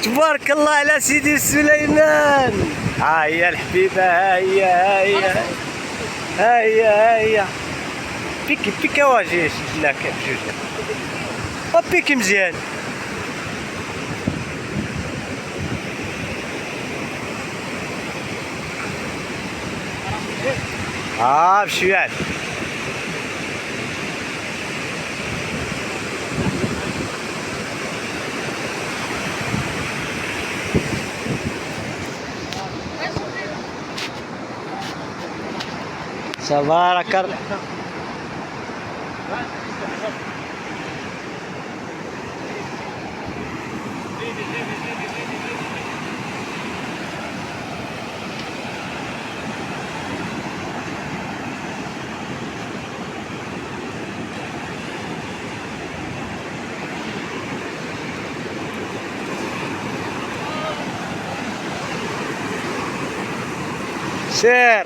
تبارك الله على سيدي سليمان. ها هي الحبيبه، ها هي ها هي ها هي ها هي. بيكي بيكي واجي شد لك بجوج. بيكي مزيان. بشويه. تبارك الله. سير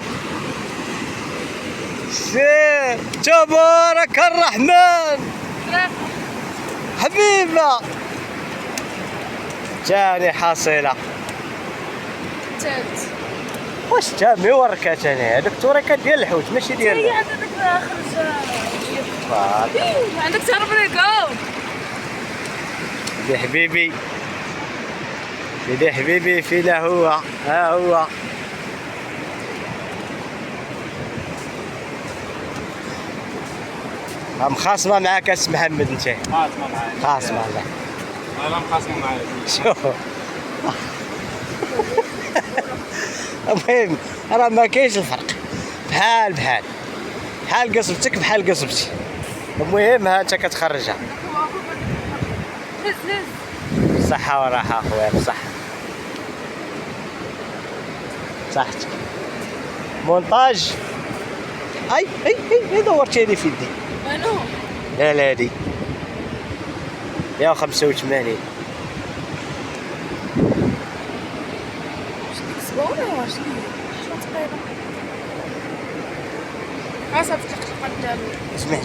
سير. تبارك الرحمن. حبيبة جاني حصيلة. واش تامي وركات انا هذوك توريكات ديال الحوت ماشي ديال هي عندك خرج عندك تربريكو. سيدي حبيبي سيدي حبيبي فينا هو. ها هو مخاصمة معاك اس محمد. انت خاصمة معايا. خاصمة لا انا مخاصمة معايا. شوف المهم راه ما كاينش الفرق، بحال بحال قصبتك بحال قصبتي. المهم ها انت كتخرجها. هز صحة وراحة اخويا. بصح صحتك. مونتاج. اي دورتيني في يدي. انو لا هادي 185. صبورة واش شنو تقريبا خاصها تقلق قدام. اسمع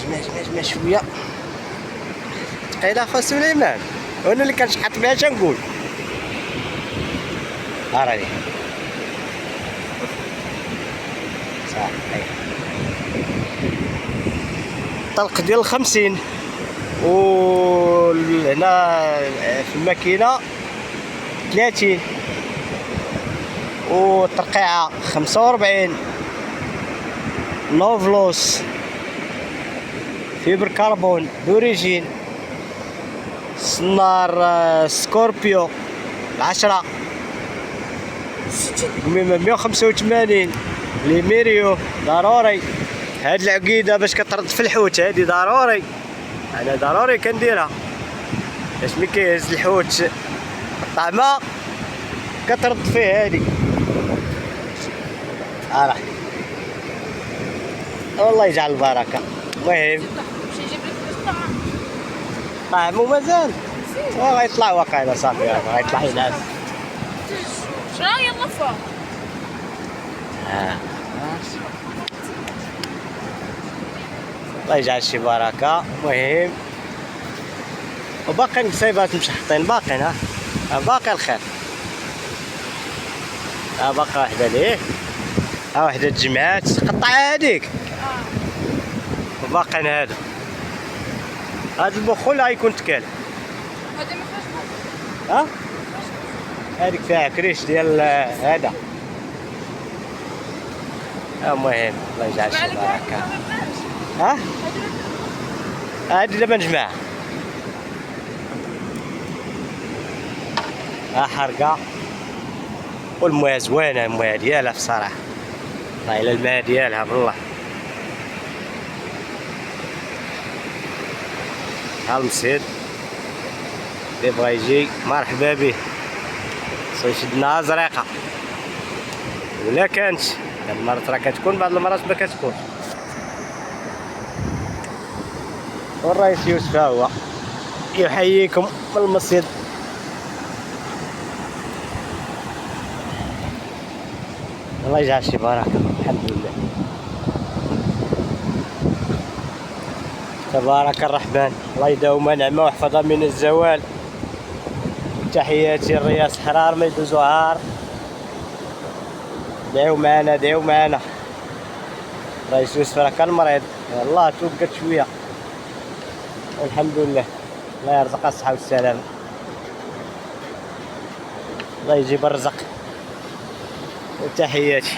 شويه تقيله اخو سليمان. وانا اللي كنشحط بها تنقول راني صح. طلق ديال 50 وهنا في الماكينه 30 والترقيعه 45. نوفلوس فيبر كربون دوريجين. صنار سكوربيو 10 185. ليميريو ضروري. هاد العقيده باش كترد في الحوت هادي ضروري. انا ضروري كنديرها باش ملي كيهز الحوت الطعمه كترد فيه هادي. راه والله يجعل البركه. المهم طعم ومازال غيطلع واقيلا صافي. غيطلع ينعس. شنو هي اللفه؟ الله يجعل شي بركه. المهم وباقي نصيبات مشحطين باقيين. باقي الخير. باقي واحده ليه. واحده تجمعات قطعها هذيك. وباقيين هادو. هاد البخول غيكون تكال. هذه ما فيهاش بخل. هذيك فيها كريش ديال هذا. المهم الله يجعل شي بركه. هادي دابا نجمعها. حرقه والمويه زوينه. المويه ديالها في الصراحه والله الا الماء ديالها بالله. ها المصيد اللي بغا يجي مرحبا به. خصو يشدنا زريقه ولا كانت. بعض المرات راه كتكون بعض المرات ما كتكون. والرئيس يوسف هو يحييكم من المصيد. الله يجعل شي بركه. الحمد لله تبارك الرحمن. الله يداوم نعمه ويحفظها من الزوال. تحياتي الرياس حرار من زهار. دعيو معنا دعيو معنا. رئيس يوسف راه كان مريض، يلاه توقت شويه والحمد لله. الله يرزقها الصحة والسلامة، الله يجيب الرزق. تحياتي.